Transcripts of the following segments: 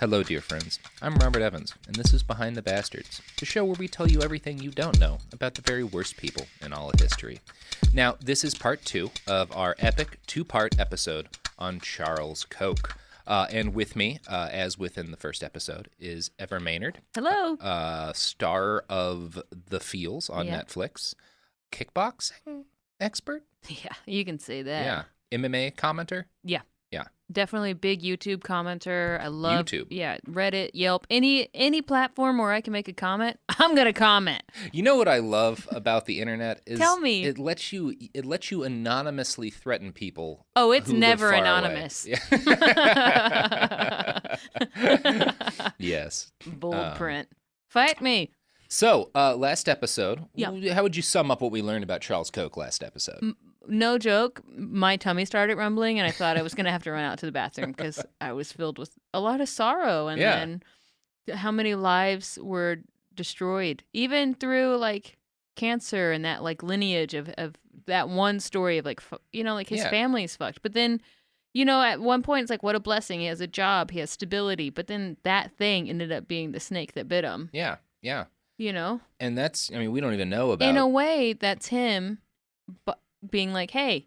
Hello, dear friends. I'm Robert Evans, and this is Behind the Bastards, the show where we tell you everything you don't know about the very worst people in all of history. Now, this is part 2 of our epic 2-part episode on Charles Koch. And with me, as within the first episode, is Ever Mainard. Hello. Star of The Feels on Netflix. Kickboxing expert? Yeah, you can say that. Yeah. MMA commenter? Yeah. Yeah. Definitely a big YouTube commenter. I love YouTube. Yeah, Reddit, Yelp, any platform where I can make a comment, I'm gonna comment. You know what I love about the internet is Tell me. It lets you anonymously threaten people. Oh, it's who live never far anonymous. away. Yes. Bold print. Fight me. So, last episode, Yeah. how would you sum up what we learned about Charles Koch last episode? No joke, my tummy started rumbling, and I thought I was going to have to run out to the bathroom because I was filled with a lot of sorrow. And then how many lives were destroyed, even through, like, cancer and that, like, lineage of that one story of, like, his family's fucked. But then, at one point, it's like, what a blessing. He has a job. He has stability. But then that thing ended up being the snake that bit him. Yeah, yeah. And that's, we don't even know about... In a way, that's him... But being like, hey,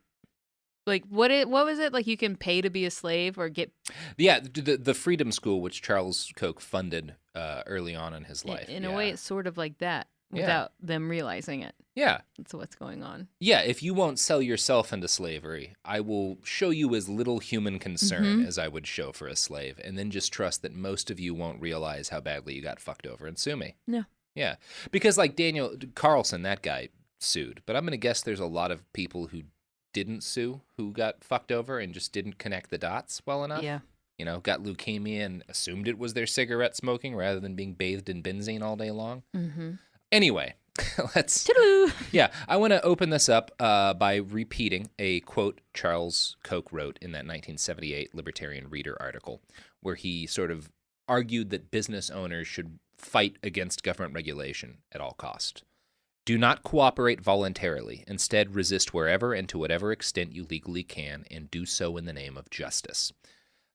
like, what was it? Like, you can pay to be a slave or get... Yeah, the Freedom School, which Charles Koch funded early on in his life. In a way, it's sort of like that without them realizing it. Yeah. That's what's going on. Yeah, if you won't sell yourself into slavery, I will show you as little human concern as I would show for a slave, and then just trust that most of you won't realize how badly you got fucked over and sue me. No. Yeah, because like Daniel Carlson, that guy sued, but I'm going to guess there's a lot of people who didn't sue who got fucked over and just didn't connect the dots well enough. Yeah. Got leukemia and assumed it was their cigarette smoking rather than being bathed in benzene all day long. Mm-hmm. Anyway, let's... Toodaloo. Yeah, I want to open this up by repeating a quote Charles Koch wrote in that 1978 Libertarian Reader article, where he sort of argued that business owners should fight against government regulation at all cost. Do not cooperate voluntarily. Instead, resist wherever and to whatever extent you legally can, and do so in the name of justice.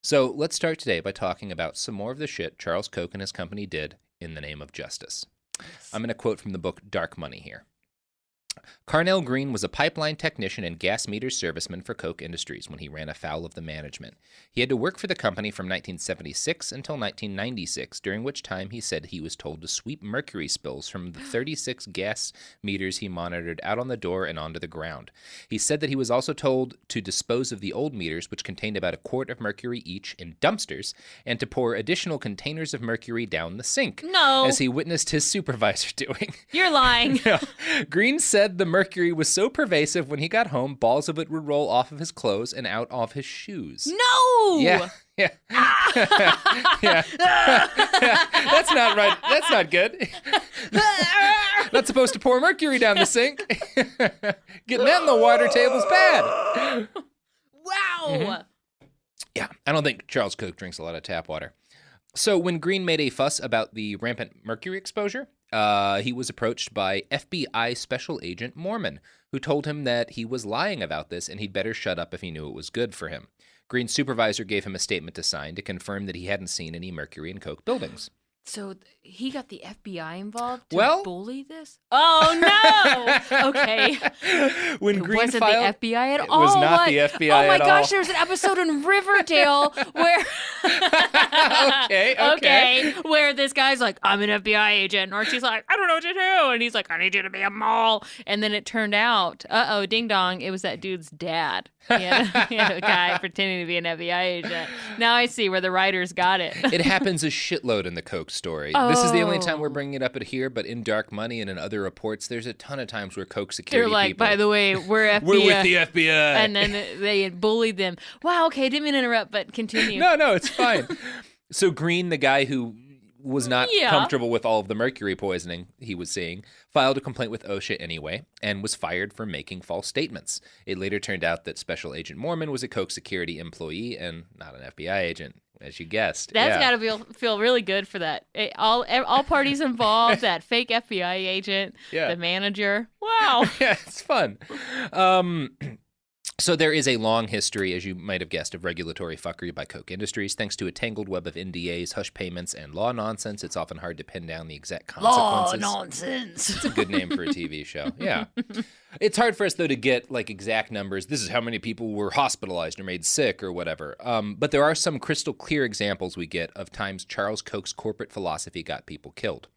So let's start today by talking about some more of the shit Charles Koch and his company did in the name of justice. Yes. I'm going to quote from the book Dark Money here. Carnell Green was a pipeline technician and gas meter serviceman for Koch Industries when he ran afoul of the management. He had to work for the company from 1976 until 1996, during which time he said he was told to sweep mercury spills from the 36 gas meters he monitored out on the door and onto the ground. He said that he was also told to dispose of the old meters, which contained about a quart of mercury each, in dumpsters, and to pour additional containers of mercury down the sink. No. As he witnessed his supervisor doing. You're lying. No. Green said the mercury was so pervasive when he got home, balls of it would roll off of his clothes and out of his shoes. No! Yeah. Yeah. Yeah. That's not right. That's not good. Not supposed to pour mercury down the sink. Getting that in the water table's bad. Wow. Mm-hmm. Yeah. I don't think Charles Koch drinks a lot of tap water. So when Green made a fuss about the rampant mercury exposure, he was approached by FBI Special Agent Mormon, who told him that he was lying about this and he'd better shut up if he knew it was good for him. Green's supervisor gave him a statement to sign to confirm that he hadn't seen any mercury in Koch buildings. So he got the FBI involved to bully this? Oh, no! Okay. When Green wasn't filed, the FBI at it all. was not the FBI at all. Oh my gosh, there's an episode in Riverdale where... Okay. Where this guy's like, I'm an FBI agent. Or she's like, I don't know what to do. And he's like, I need you to be a mole. And then it turned out, ding dong, it was that dude's dad. He had a guy pretending to be an FBI agent. Now I see where the writers got it. It happens a shitload in the Koch story. Oh. This is the only time we're bringing it up here, but in Dark Money and in other reports, there's a ton of times where Koch security They're like, people... by the way, we're FBI. We're with the FBI. And then they bullied them. Wow, okay, didn't mean to interrupt, but continue. No, it's fine. So Green, the guy who was not comfortable with all of the mercury poisoning he was seeing, filed a complaint with OSHA anyway, and was fired for making false statements. It later turned out that Special Agent Mormon was a Koch security employee and not an FBI agent, as you guessed. That's got to feel really good for that. All parties involved, that fake FBI agent, the manager. Wow. Yeah, it's fun. So there is a long history, as you might have guessed, of regulatory fuckery by Koch Industries. Thanks to a tangled web of NDAs, hush payments, and law nonsense, it's often hard to pin down the exact consequences. Law nonsense. It's a good name for a TV show. Yeah. It's hard for us, though, to get like exact numbers. This is how many people were hospitalized or made sick or whatever. But there are some crystal clear examples we get of times Charles Koch's corporate philosophy got people killed.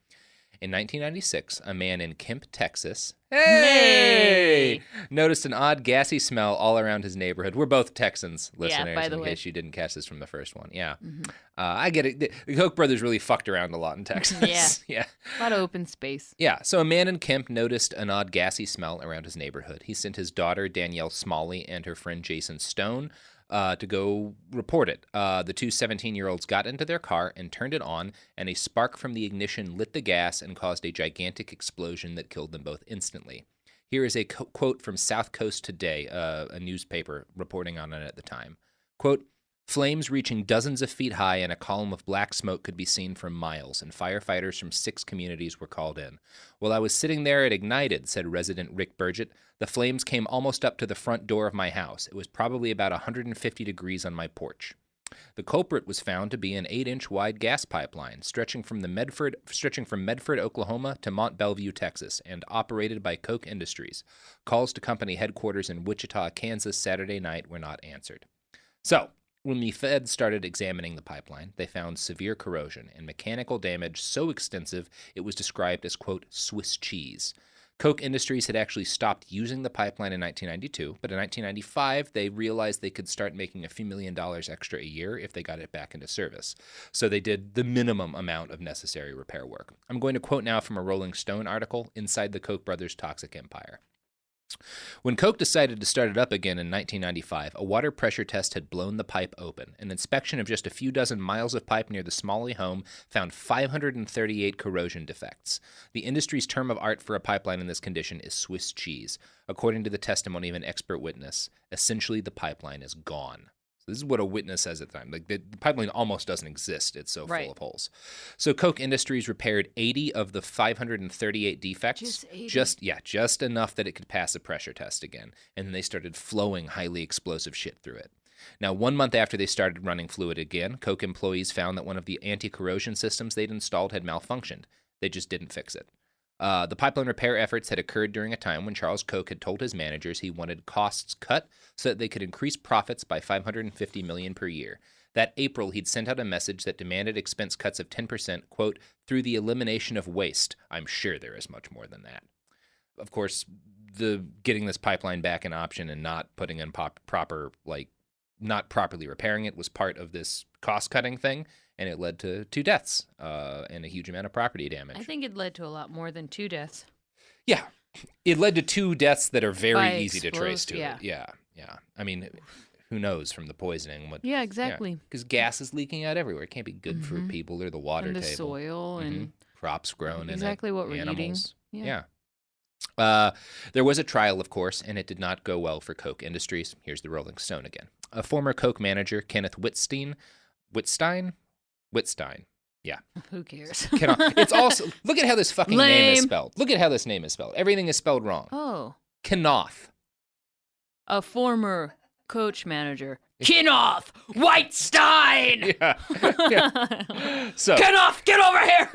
In 1996, a man in Kemp, Texas, noticed an odd gassy smell all around his neighborhood. We're both Texans, listeners, by the in way. case you didn't catch this from the first one. Yeah. I get it. The Koch brothers really fucked around a lot in Texas. Yeah. A lot of open space. Yeah. So a man in Kemp noticed an odd gassy smell around his neighborhood. He sent his daughter, Danielle Smalley, and her friend Jason Stone to go report it. The two 17-year-olds got into their car and turned it on, and a spark from the ignition lit the gas and caused a gigantic explosion that killed them both instantly. Here is a quote from South Coast Today, a newspaper reporting on it at the time. Quote, "Flames reaching dozens of feet high and a column of black smoke could be seen for miles, and firefighters from 6 communities were called in. While I was sitting there, it ignited," said resident Rick Burgett. "The flames came almost up to the front door of my house. It was probably about 150 degrees on my porch." The culprit was found to be an 8-inch wide gas pipeline stretching from Medford, Oklahoma to Mont Belvieu, Texas, and operated by Koch Industries. Calls to company headquarters in Wichita, Kansas, Saturday night were not answered. So, when the feds started examining the pipeline, they found severe corrosion and mechanical damage so extensive it was described as, quote, Swiss cheese. Koch Industries had actually stopped using the pipeline in 1992, but in 1995, they realized they could start making a few $1 million extra a year if they got it back into service. So they did the minimum amount of necessary repair work. I'm going to quote now from a Rolling Stone article, Inside the Koch Brothers' Toxic Empire. When Koch decided to start it up again in 1995, a water pressure test had blown the pipe open. An inspection of just a few dozen miles of pipe near the Smalley home found 538 corrosion defects. The industry's term of art for a pipeline in this condition is Swiss cheese. According to the testimony of an expert witness, essentially the pipeline is gone. This is what a witness says at the time. Like the pipeline almost doesn't exist. It's so full of holes. So Koch Industries repaired 80 of the 538 defects. Just 80? Just enough that it could pass a pressure test again. And then they started flowing highly explosive shit through it. Now, 1 month after they started running fluid again, Koch employees found that one of the anti-corrosion systems they'd installed had malfunctioned. They just didn't fix it. The pipeline repair efforts had occurred during a time when Charles Koch had told his managers he wanted costs cut so that they could increase profits by $550 million per year. That April, he'd sent out a message that demanded expense cuts of 10%, quote, through the elimination of waste. I'm sure there is much more than that. Of course, the getting this pipeline back in option and not putting in not properly repairing it was part of this cost-cutting thing. And it led to 2 deaths and a huge amount of property damage. I think it led to a lot more than 2 deaths. Yeah. It led to 2 deaths that are very easy to trace to it. Yeah. I mean, who knows from the poisoning? Yeah, exactly. Because gas is leaking out everywhere. It can't be good for people or the water and the table. Soil and crops grown in it. Exactly what we're animals. eating. Yeah. There was a trial, of course, and it did not go well for Koch Industries. Here's the Rolling Stone again. A former Koch manager, Kenneth Wittstein. Yeah. Who cares? It's also, look at how this fucking name is spelled. Look at how this name is spelled. Everything is spelled wrong. Oh. Kenoth. A former Koch manager. Kenoth Whitestein! Yeah. So, Kenoth, get over here!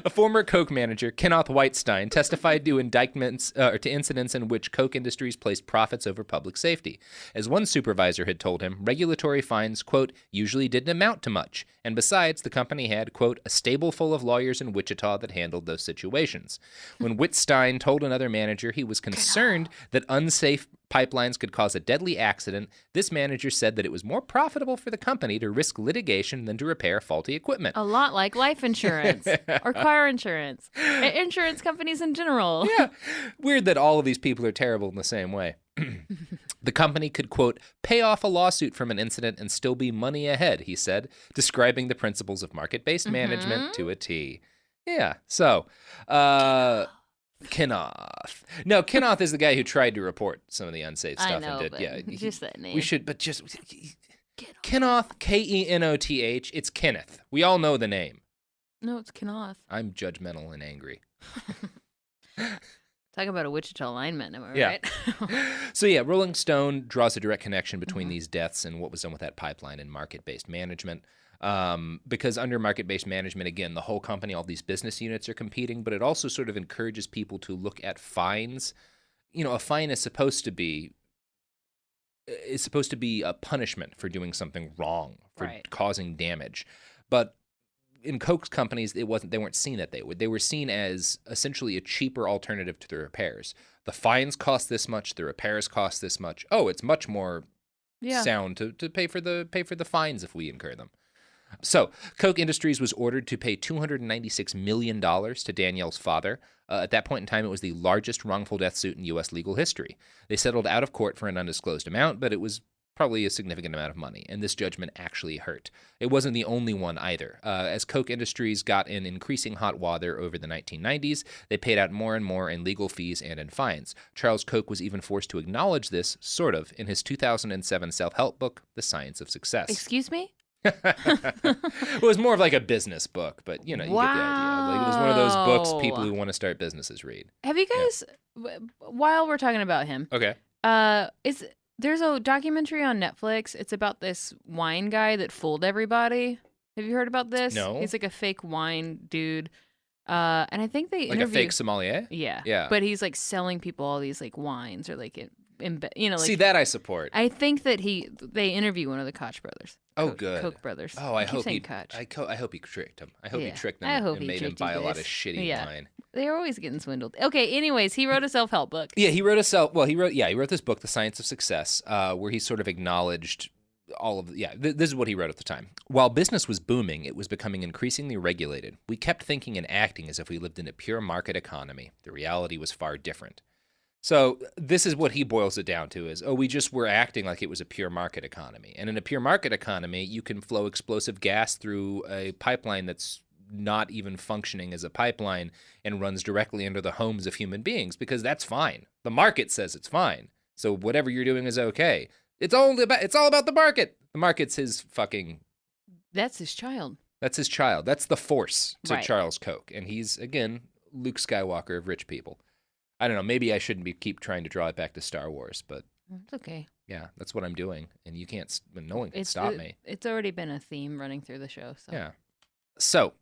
a former Koch manager, Kenoth Whitestein, testified to incidents in which Koch Industries placed profits over public safety. As one supervisor had told him, regulatory fines, quote, usually didn't amount to much. And besides, the company had, quote, a stable full of lawyers in Wichita that handled those situations. When Whitestein told another manager he was concerned that unsafe pipelines could cause a deadly accident, this manager said that it was more profitable for the company to risk litigation than to repair faulty equipment. A lot like life insurance or car insurance. Insurance companies in general. Yeah. Weird that all of these people are terrible in the same way. The company could, quote, pay off a lawsuit from an incident and still be money ahead, he said, describing the principles of market-based management to a T. Yeah. So, Kenoth. No, Kenoth is the guy who tried to report some of the unsafe stuff. I know, and but did. just that name. We should, but just Kenoth, Kenoth. It's Kenneth. We all know the name. No, it's Kenoth. I'm judgmental and angry. Talk about a Wichita lineman, am I Yeah. right? So yeah, Rolling Stone draws a direct connection between these deaths and what was done with that pipeline and market-based management. Because under market-based management, again, the whole company, all these business units are competing, but it also sort of encourages people to look at fines. You know, a fine is supposed to be a punishment for doing something wrong, for Right. causing damage. But in Koch's companies, they weren't seen that they were seen as essentially a cheaper alternative to the repairs. The fines cost this much, the repairs cost this much. Oh, it's much more sound to pay for the fines if we incur them. So, Koch Industries was ordered to pay $296 million to Danielle's father. At that point in time, it was the largest wrongful death suit in U.S. legal history. They settled out of court for an undisclosed amount, but it was probably a significant amount of money, and this judgment actually hurt. It wasn't the only one either. As Koch Industries got in increasing hot water over the 1990s, they paid out more and more in legal fees and in fines. Charles Koch was even forced to acknowledge this, sort of, in his 2007 self-help book, The Science of Success. Excuse me? It was more of like a business book, but you know, you get the idea. Like, it was one of those books people who want to start businesses read. Have you guys, while we're talking about him, Okay. There's a documentary on Netflix. It's about this wine guy that fooled everybody. Have you heard about this? No. He's like a fake wine dude. And I think they Like interview... a fake sommelier? Yeah. Yeah. But he's like selling people all these like wines or like, you know, like... See, that I support. I think that they interview one of the Koch brothers. Oh, good. Koch brothers. Oh, I keep hope saying he. Koch. I hope he tricked him. I hope he Yeah. tricked them I hope and he made him tricked buy you a lot of guys. shitty wine. They're always getting swindled. Okay, anyways, he wrote a self-help book. Yeah, he wrote this book, The Science of Success, where he sort of acknowledged all of this is what he wrote at the time. While business was booming, it was becoming increasingly regulated. We kept thinking and acting as if we lived in a pure market economy. The reality was far different. So this is what he boils it down to is, we just were acting like it was a pure market economy. And in a pure market economy, you can flow explosive gas through a pipeline that's not even functioning as a pipeline and runs directly under the homes of human beings because that's fine. The market says it's fine. So whatever you're doing is okay. It's all about the market. The market's his fucking... That's his child. That's his child. That's the force to Right. Charles Koch. And he's, again, Luke Skywalker of rich people. I don't know. Maybe I shouldn't keep trying to draw it back to Star Wars, but It's okay. yeah, that's what I'm doing, and no one can stop me. It's already been a theme running through the show. So. Yeah. So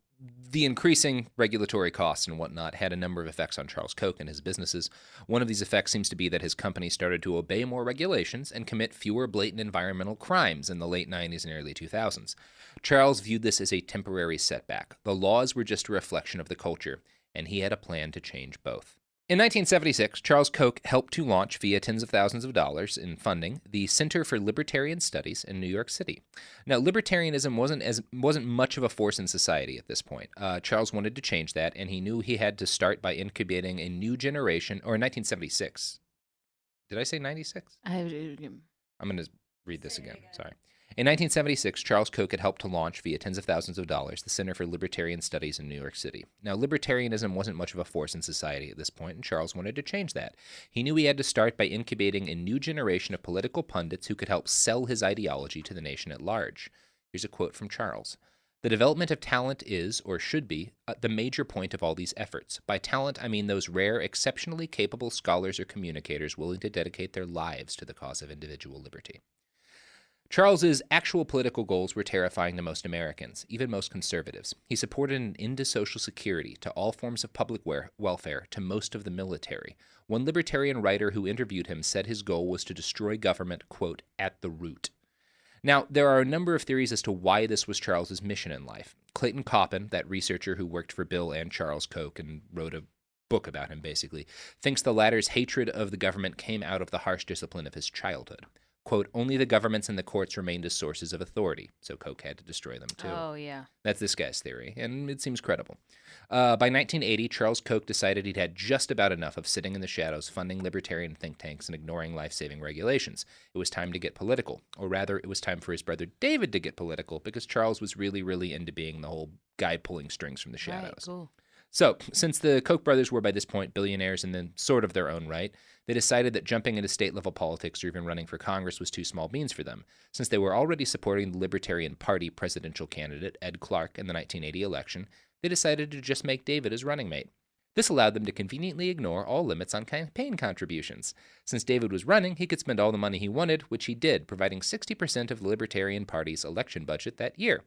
the increasing regulatory costs and whatnot had a number of effects on Charles Koch and his businesses. One of these effects seems to be that his company started to obey more regulations and commit fewer blatant environmental crimes in the late 90s and early 2000s. Charles viewed this as a temporary setback. The laws were just a reflection of the culture, and he had a plan to change both. In 1976, Charles Koch helped to launch, via tens of thousands of dollars in funding, the Center for Libertarian Studies in New York City. Now, libertarianism wasn't much of a force in society at this point. Charles wanted to change that, and he knew he had to start by incubating a new generation, or in 1976. Did I say 96? I'm going to read this again. Sorry. In 1976, Charles Koch had helped to launch, via tens of thousands of dollars, the Center for Libertarian Studies in New York City. Now, libertarianism wasn't much of a force in society at this point, and Charles wanted to change that. He knew he had to start by incubating a new generation of political pundits who could help sell his ideology to the nation at large. Here's a quote from Charles. The development of talent is, or should be, the major point of all these efforts. By talent, I mean those rare, exceptionally capable scholars or communicators willing to dedicate their lives to the cause of individual liberty. Charles's actual political goals were terrifying to most Americans, even most conservatives. He supported an end to social security, to all forms of public welfare, to most of the military. One libertarian writer who interviewed him said his goal was to destroy government, quote, at the root. Now, there are a number of theories as to why this was Charles's mission in life. Clayton Coppin, that researcher who worked for Bill and Charles Koch and wrote a book about him, basically, thinks the latter's hatred of the government came out of the harsh discipline of his childhood. Quote, only the governments and the courts remained as sources of authority, so Koch had to destroy them too. Oh, yeah. That's this guy's theory, and it seems credible. By 1980, Charles Koch decided he'd had just about enough of sitting in the shadows, funding libertarian think tanks and ignoring life-saving regulations. It was time to get political, or rather, it was time for his brother David to get political, because Charles was really, really into being the whole guy pulling strings from the shadows. Right, cool. So, since the Koch brothers were by this point billionaires in the sort of their own right, they decided that jumping into state-level politics or even running for Congress was too small beans for them. Since they were already supporting the Libertarian Party presidential candidate, Ed Clark, in the 1980 election, they decided to just make David his running mate. This allowed them to conveniently ignore all limits on campaign contributions. Since David was running, he could spend all the money he wanted, which he did, providing 60% of the Libertarian Party's election budget that year.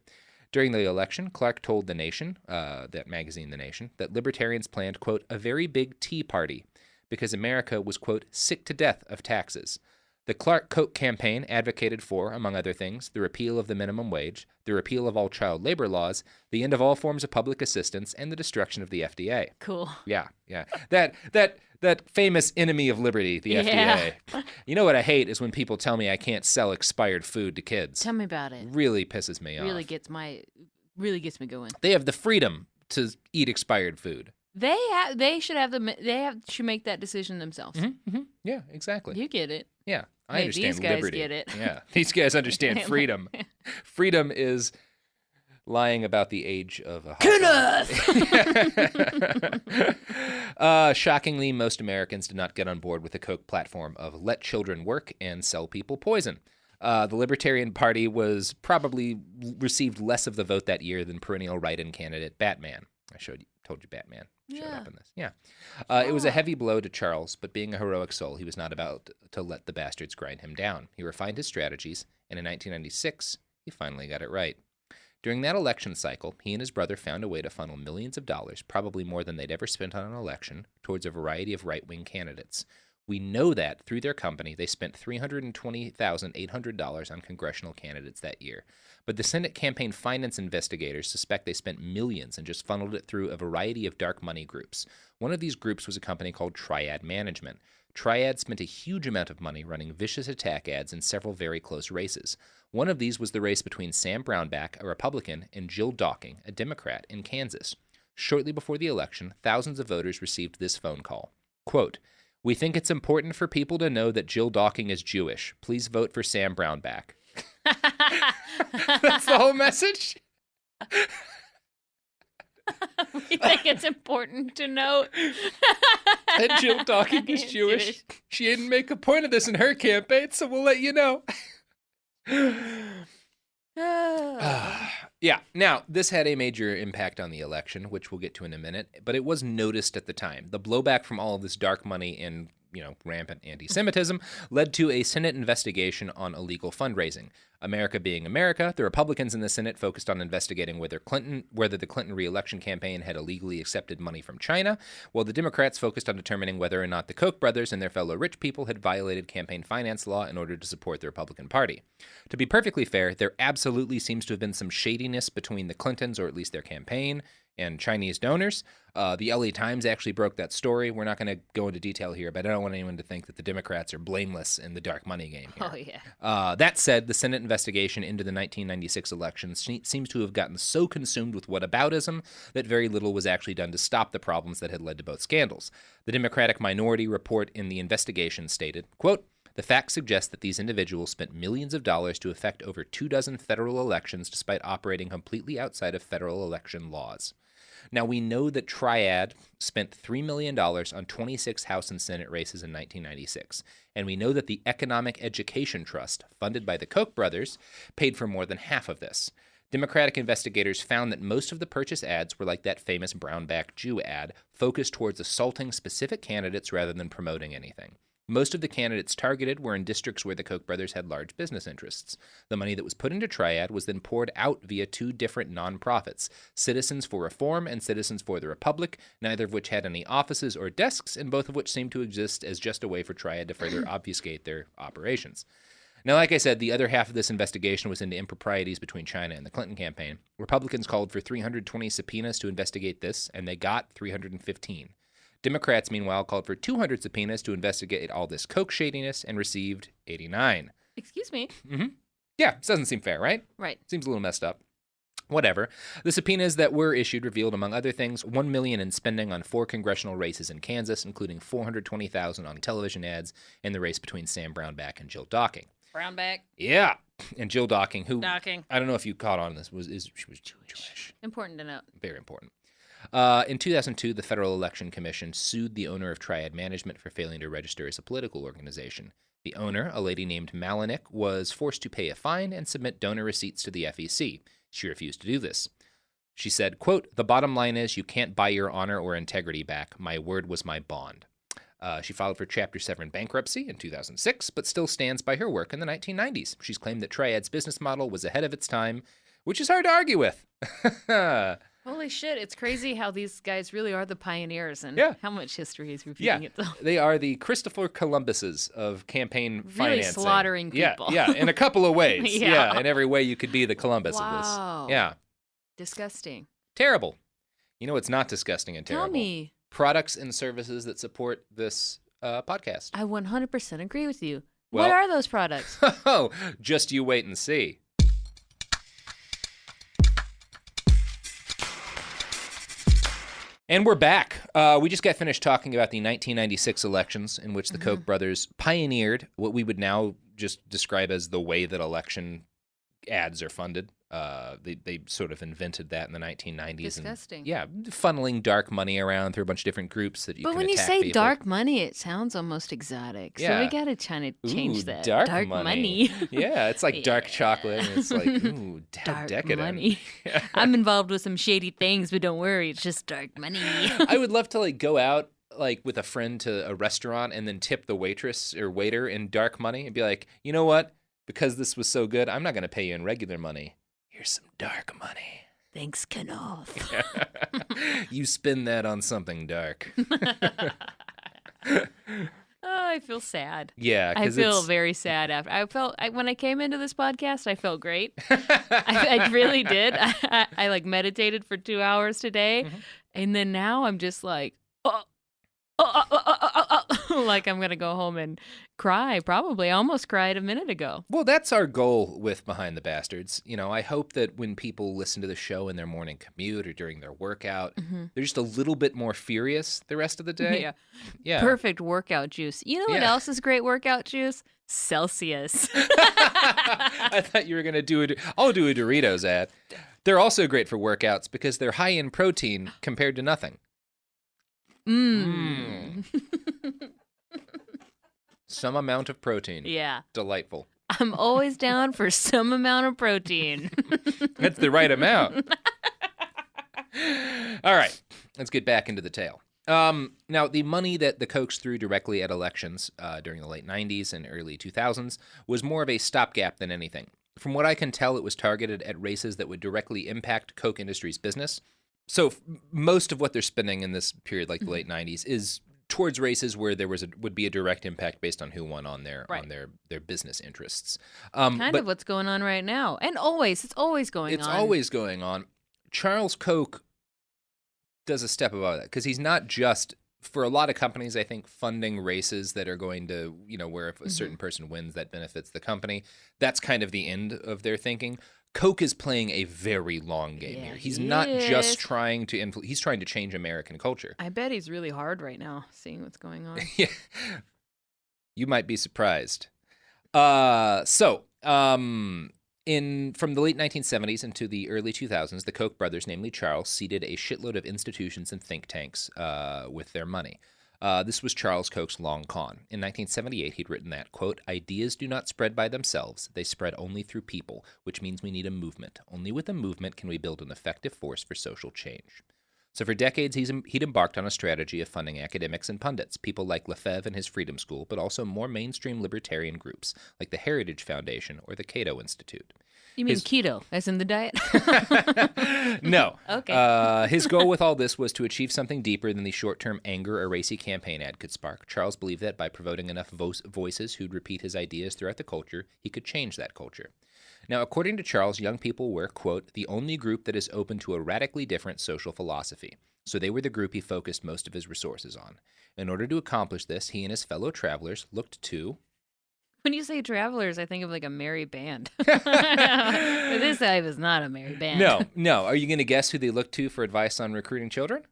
During the election, Clark told The Nation, that magazine The Nation, that Libertarians planned, quote, a very big tea party, because America was, quote, sick to death of taxes. The Clark-Koch campaign advocated for, among other things, the repeal of the minimum wage, the repeal of all child labor laws, the end of all forms of public assistance, and the destruction of the FDA. Cool. Yeah. That famous enemy of liberty, the FDA. You know what I hate is when people tell me I can't sell expired food to kids. Tell me about it. Really pisses me off. Really gets me going. They have the freedom to eat expired food. They should make that decision themselves. Yeah, exactly. You get it. Yeah, I understand these guys liberty. get it. Yeah, these guys understand freedom. Freedom is lying about the age of a shockingly, most Americans did not get on board with the Koch platform of let children work and sell people poison. The Libertarian Party was probably received less of the vote that year than perennial write-in candidate Batman. Told you Batman showed up in this. Yeah. It was a heavy blow to Charles, but being a heroic soul, he was not about to let the bastards grind him down. He refined his strategies, and in 1996, he finally got it right. During that election cycle, he and his brother found a way to funnel millions of dollars, probably more than they'd ever spent on an election, towards a variety of right-wing candidates. We know that through their company, they spent $320,800 on congressional candidates that year. But the Senate campaign finance investigators suspect they spent millions and just funneled it through a variety of dark money groups. One of these groups was a company called Triad Management. Triad spent a huge amount of money running vicious attack ads in several very close races. One of these was the race between Sam Brownback, a Republican, and Jill Docking, a Democrat, in Kansas. Shortly before the election, thousands of voters received this phone call. Quote, "We think it's important for people to know that Jill Docking is Jewish. Please vote for Sam Brownback." That's the whole message? We think it's important to note that Jill Docking is Jewish. She didn't make a point of this in her campaign, so we'll let you know. Yeah. Now, this had a major impact on the election, which we'll get to in a minute, but it was noticed at the time. The blowback from all of this dark money and, rampant anti-Semitism led to a Senate investigation on illegal fundraising. America being America, the Republicans in the Senate focused on investigating whether the Clinton re-election campaign had illegally accepted money from China, while the Democrats focused on determining whether or not the Koch brothers and their fellow rich people had violated campaign finance law in order to support the Republican Party. To be perfectly fair, there absolutely seems to have been some shadiness between the Clintons, or at least their campaign, and Chinese donors. The LA Times actually broke that story. We're not going to go into detail here, but I don't want anyone to think that the Democrats are blameless in the dark money game here. Oh, yeah. That said, the Senate investigation into the 1996 election seems to have gotten so consumed with whataboutism that very little was actually done to stop the problems that had led to both scandals. The Democratic minority report in the investigation stated, quote, "The facts suggest that these individuals spent millions of dollars to effect over 24 federal elections despite operating completely outside of federal election laws." Now, we know that Triad spent $3 million on 26 House and Senate races in 1996, and we know that the Economic Education Trust, funded by the Koch brothers, paid for more than half of this. Democratic investigators found that most of the purchase ads were like that famous Brownback Jew ad, focused towards assaulting specific candidates rather than promoting anything. Most of the candidates targeted were in districts where the Koch brothers had large business interests. The money that was put into Triad was then poured out via two different nonprofits, Citizens for Reform and Citizens for the Republic, neither of which had any offices or desks, and both of which seemed to exist as just a way for Triad to further obfuscate their operations. Now, like I said, the other half of this investigation was into improprieties between China and the Clinton campaign. Republicans called for 320 subpoenas to investigate this, and they got 315. Democrats, meanwhile, called for 200 subpoenas to investigate all this Koch shadiness and received 89. Excuse me. Mm-hmm. Yeah, this doesn't seem fair, right? Right. Seems a little messed up. Whatever. The subpoenas that were issued revealed, among other things, $1 million in spending on 4 congressional races in Kansas, including $420,000 on television ads in the race between Sam Brownback and Jill Docking. Brownback. Yeah, and Jill Docking, who Docking. I don't know if you caught on this, she was Jewish. Important to note. Very important. In 2002, the Federal Election Commission sued the owner of Triad Management for failing to register as a political organization. The owner, a lady named Malinik, was forced to pay a fine and submit donor receipts to the FEC. She refused to do this. She said, quote, "The bottom line is you can't buy your honor or integrity back. My word was my bond." She filed for Chapter 7 bankruptcy in 2006, but still stands by her work in the 1990s. She's claimed that Triad's business model was ahead of its time, which is hard to argue with. Holy shit, it's crazy how these guys really are the pioneers and how much history is repeating itself. They are the Christopher Columbuses of campaign really financing. Slaughtering people. Yeah, in a couple of ways. In every way you could be the Columbus of Wow. this. Yeah. Disgusting. Terrible. You know what's not disgusting and terrible? Tell me. Products and services that support this podcast. I 100% agree with you. Well, what are those products? Oh, just you wait and see. And we're back. We just got finished talking about the 1996 elections in which the Koch brothers pioneered what we would now just describe as the way that election ads are funded. They sort of invented that in the 1990s. Disgusting. And, funneling dark money around through a bunch of different groups that you can attack people. But when you say dark money, it sounds almost exotic. So we got to try to change that. Dark money. Yeah, it's like dark chocolate. And it's like, ooh, dark decadent. Money. I'm involved with some shady things, but don't worry, it's just dark money. I would love to go out with a friend to a restaurant and then tip the waitress or waiter in dark money and be like, you know what? Because this was so good, I'm not going to pay you in regular money. Here's some dark money. Thanks, Kenoff. You spend that on something dark. I feel sad. Yeah, I feel very sad after. When I came into this podcast, I felt great. I really did. I meditated for 2 hours today, and then now I'm just like, like I'm gonna go home and cry. Probably, I almost cried a minute ago. Well, that's our goal with Behind the Bastards. I hope that when people listen to the show in their morning commute or during their workout, they're just a little bit more furious the rest of the day. Yeah. Perfect workout juice. You know what else is great workout juice? Celsius. I thought you were gonna do it. I'll do a Doritos ad. They're also great for workouts because they're high in protein compared to nothing. Some amount of protein. Yeah. Delightful. I'm always down for some amount of protein. That's the right amount. All right. Let's get back into the tale. Now, the money that the Kochs threw directly at elections during the late 90s and early 2000s was more of a stopgap than anything. From what I can tell, it was targeted at races that would directly impact Koch Industries' business. So most of what they're spending in this period, like the late 90s, is towards races where there would be a direct impact based on who won on their business interests. Kind of what's going on right now. And it's always going on. It's always going on. Charles Koch does a step above that because he's not just, for a lot of companies, I think, funding races that are going to, where if a certain person wins, that benefits the company. That's kind of the end of their thinking. Koch is playing a very long game here. He's not just trying to he's trying to change American culture. I bet he's really hard right now, seeing what's going on. Yeah. You might be surprised. From the late 1970s into the early 2000s, the Koch brothers, namely Charles, seeded a shitload of institutions and think tanks with their money. This was Charles Koch's long con. In 1978, he'd written that, quote, "Ideas do not spread by themselves. They spread only through people, which means we need a movement. Only with a movement can we build an effective force for social change." So for decades, he'd embarked on a strategy of funding academics and pundits, people like Lefebvre and his Freedom School, but also more mainstream libertarian groups like the Heritage Foundation or the Cato Institute. You mean keto, as in the diet? No. Okay. His goal with all this was to achieve something deeper than the short-term anger a racy campaign ad could spark. Charles believed that by promoting enough voices who'd repeat his ideas throughout the culture, he could change that culture. Now, according to Charles, young people were, quote, "the only group that is open to a radically different social philosophy." So they were the group he focused most of his resources on. In order to accomplish this, he and his fellow travelers looked to... When you say travelers, I think of like a merry band. But this guy was not a merry band. No. Are you going to guess who they looked to for advice on recruiting children?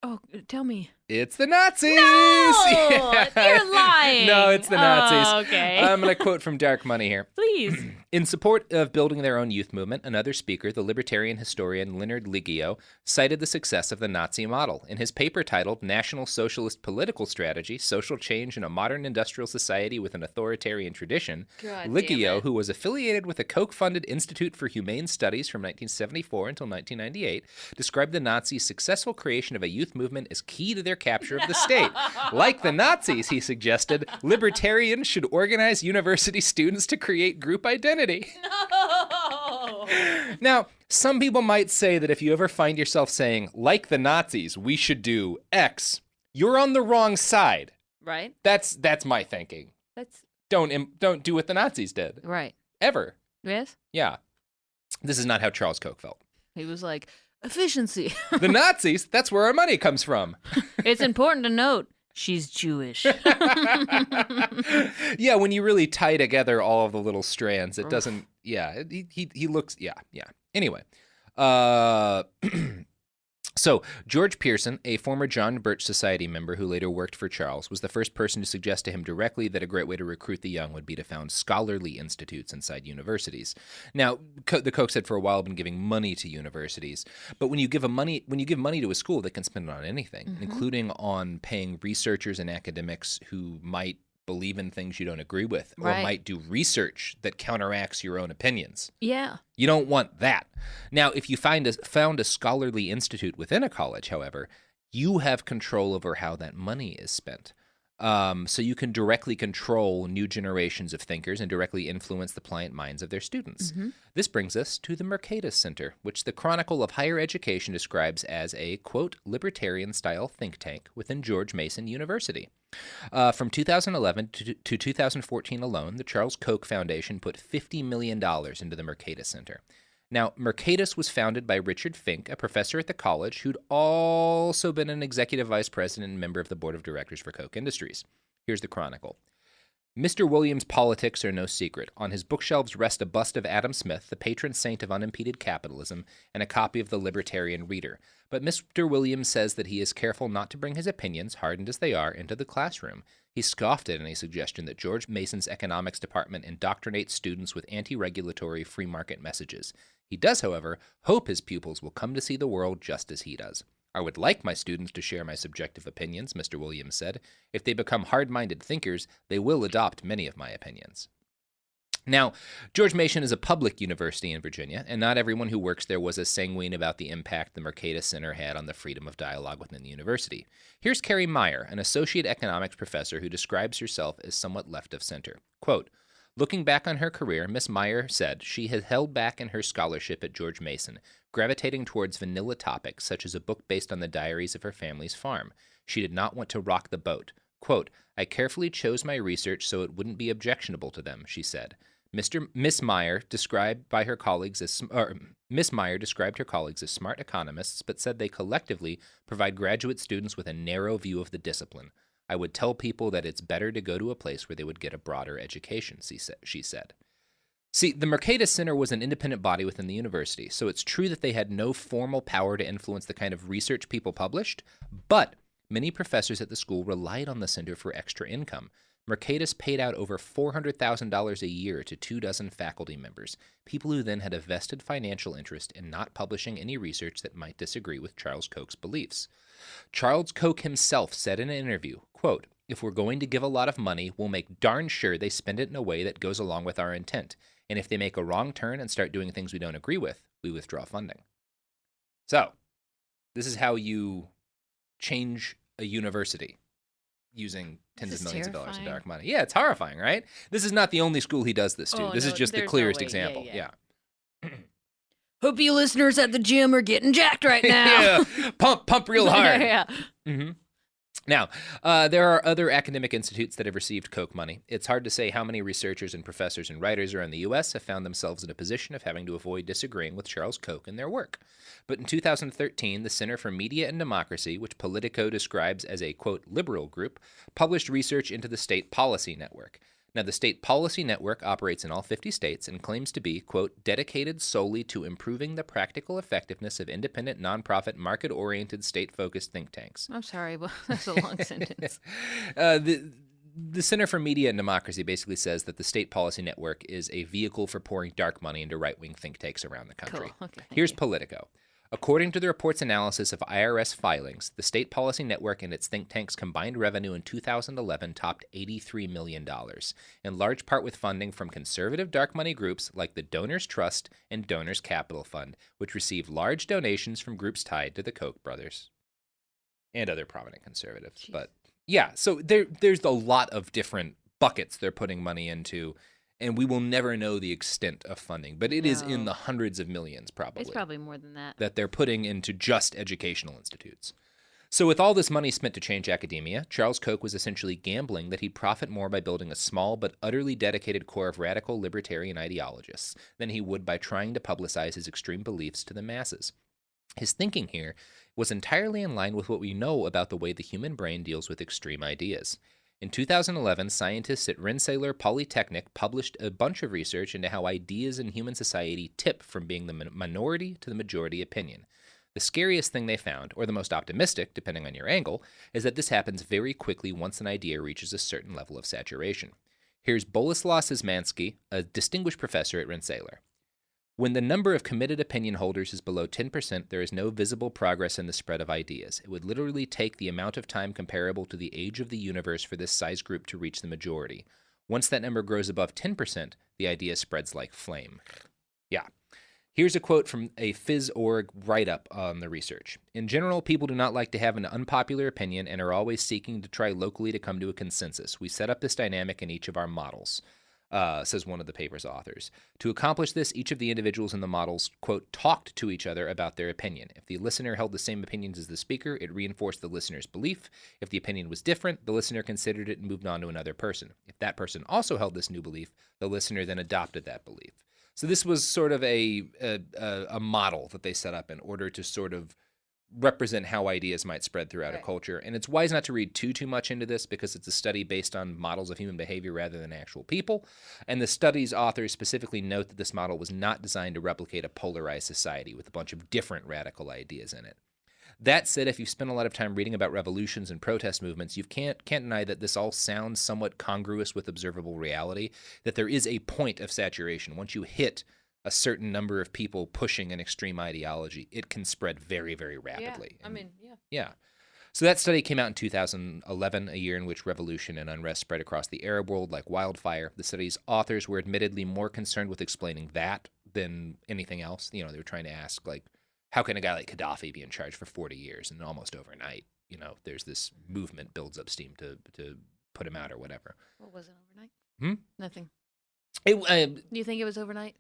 Oh, tell me. It's the Nazis! No! You're lying! No, it's the Nazis. Oh, okay. I'm going to quote from Dark Money here. Please. In support of building their own youth movement, another speaker, the libertarian historian Leonard Liggio, cited the success of the Nazi model. In his paper titled National Socialist Political Strategy, Social Change in a Modern Industrial Society with an Authoritarian Tradition, Liggio, who was affiliated with the Koch-funded Institute for Humane Studies from 1974 until 1998, described the Nazis' successful creation of a youth movement as key to their capture of the state. Like the Nazis, he suggested, libertarians should organize university students to create group identity. No! Now, some people might say that if you ever find yourself saying, like the Nazis, we should do X, you're on the wrong side. Right? That's my thinking. Don't do what the Nazis did. Right. Ever. Yes? Yeah. This is not how Charles Koch felt. He was like, efficiency. The Nazis, that's where our money comes from. It's important to note, she's Jewish. Yeah, when you really tie together all of the little strands, it doesn't, yeah, he looks, yeah. Anyway, so George Pearson, a former John Birch Society member who later worked for Charles, was the first person to suggest to him directly that a great way to recruit the young would be to found scholarly institutes inside universities. Now, the Kochs had for a while been giving money to universities, but when you give money to a school, they can spend it on anything, including on paying researchers and academics who might believe in things you don't agree with, or might do research that counteracts your own opinions. Yeah. You don't want that. Now, if you found a scholarly institute within a college, however, you have control over how that money is spent. So you can directly control new generations of thinkers and directly influence the pliant minds of their students. This brings us to the Mercatus Center, which the Chronicle of Higher Education describes as a, quote, libertarian-style think tank within George Mason University. From 2011 to 2014 alone, the Charles Koch Foundation put $50 million into the Mercatus Center. Now, Mercatus was founded by Richard Fink, a professor at the college who'd also been an executive vice president and member of the board of directors for Koch Industries. Here's the Chronicle. Mr. Williams' politics are no secret. On his bookshelves rest a bust of Adam Smith, the patron saint of unimpeded capitalism, and a copy of the Libertarian Reader. But Mr. Williams says that he is careful not to bring his opinions, hardened as they are, into the classroom. He scoffed at any suggestion that George Mason's economics department indoctrinates students with anti-regulatory free market messages. He does, however, hope his pupils will come to see the world just as he does. I would like my students to share my subjective opinions, Mr. Williams said. If they become hard-minded thinkers, they will adopt many of my opinions. Now, George Mason is a public university in Virginia, and not everyone who works there was as sanguine about the impact the Mercatus Center had on the freedom of dialogue within the university. Here's Carrie Meyer, an associate economics professor who describes herself as somewhat left of center. Quote, looking back on her career, Miss Meyer said she had held back in her scholarship at George Mason, gravitating towards vanilla topics such as a book based on the diaries of her family's farm. She did not want to rock the boat. Quote, I carefully chose my research so it wouldn't be objectionable to them, she said. Miss Meyer described her colleagues as smart economists, but said they collectively provide graduate students with a narrow view of the discipline. I would tell people that it's better to go to a place where they would get a broader education, she said. See, the Mercatus Center was an independent body within the university, so it's true that they had no formal power to influence the kind of research people published, but many professors at the school relied on the center for extra income. Mercatus paid out over $400,000 a year to 24 faculty members, people who then had a vested financial interest in not publishing any research that might disagree with Charles Koch's beliefs. Charles Koch himself said in an interview, quote, if we're going to give a lot of money, we'll make darn sure they spend it in a way that goes along with our intent. And if they make a wrong turn and start doing things we don't agree with, we withdraw funding. So, this is how you change a university using tens of millions of dollars in dark money. Yeah, it's horrifying, right? This is not the only school he does this to. This is just the clearest example. Yeah. Hope you listeners at the gym are getting jacked right now. Yeah. Pump real hard. Yeah. Mm-hmm. Now, there are other academic institutes that have received Koch money. It's hard to say how many researchers and professors and writers around the U.S. have found themselves in a position of having to avoid disagreeing with Charles Koch in their work. But in 2013, the Center for Media and Democracy, which Politico describes as a, quote, liberal group, published research into the State Policy Network. Now, the state policy network operates in all 50 states and claims to be, quote, dedicated solely to improving the practical effectiveness of independent, nonprofit, market-oriented, state-focused think tanks. I'm sorry, but that's a long sentence. The Center for Media and Democracy basically says that the state policy network is a vehicle for pouring dark money into right-wing think tanks around the country. Cool. Okay, Here's you. Politico. According to the report's analysis of IRS filings, the state policy network and its think tanks' combined revenue in 2011 topped $83 million, in large part with funding from conservative dark money groups like the Donors Trust and Donors Capital Fund, which received large donations from groups tied to the Koch brothers and other prominent conservatives. Jeez. But yeah, so there's a lot of different buckets they're putting money into, and we will never know the extent of funding, but it is in the hundreds of millions probably. It's probably more than that. That they're putting into just educational institutes. So with all this money spent to change academia, Charles Koch was essentially gambling that he'd profit more by building a small but utterly dedicated core of radical libertarian ideologists than he would by trying to publicize his extreme beliefs to the masses. His thinking here was entirely in line with what we know about the way the human brain deals with extreme ideas. In 2011, scientists at Rensselaer Polytechnic published a bunch of research into how ideas in human society tip from being the minority to the majority opinion. The scariest thing they found, or the most optimistic, depending on your angle, is that this happens very quickly once an idea reaches a certain level of saturation. Here's Boleslaw Szymanski, a distinguished professor at Rensselaer. When the number of committed opinion holders is below 10%, there is no visible progress in the spread of ideas. It would literally take the amount of time comparable to the age of the universe for this size group to reach the majority. Once that number grows above 10%, the idea spreads like flame. Yeah. Here's a quote from a Phys.org write-up on the research. In general, people do not like to have an unpopular opinion and are always seeking to try locally to come to a consensus. We set up this dynamic in each of our models. Says one of the paper's authors. To accomplish this, each of the individuals in the models, quote, talked to each other about their opinion. If the listener held the same opinions as the speaker, it reinforced the listener's belief. If the opinion was different, the listener considered it and moved on to another person. If that person also held this new belief, the listener then adopted that belief. So this was sort of a model that they set up in order to sort of represent how ideas might spread throughout a culture. And it's wise not to read too much into this because it's a study based on models of human behavior rather than actual people. And the study's authors specifically note that this model was not designed to replicate a polarized society with a bunch of different radical ideas in it. That said, if you've spent a lot of time reading about revolutions and protest movements, you can't deny that this all sounds somewhat congruous with observable reality, that there is a point of saturation. Once you hit a certain number of people pushing an extreme ideology, it can spread very, very rapidly. Yeah. So that study came out in 2011, a year in which revolution and unrest spread across the Arab world like wildfire. The study's authors were admittedly more concerned with explaining that than anything else. You know, they were trying to ask, like, how can a guy like Gaddafi be in charge for 40 years and almost overnight, you know, there's this movement builds up steam to put him out or whatever. What was it overnight? Nothing. Do you think it was overnight?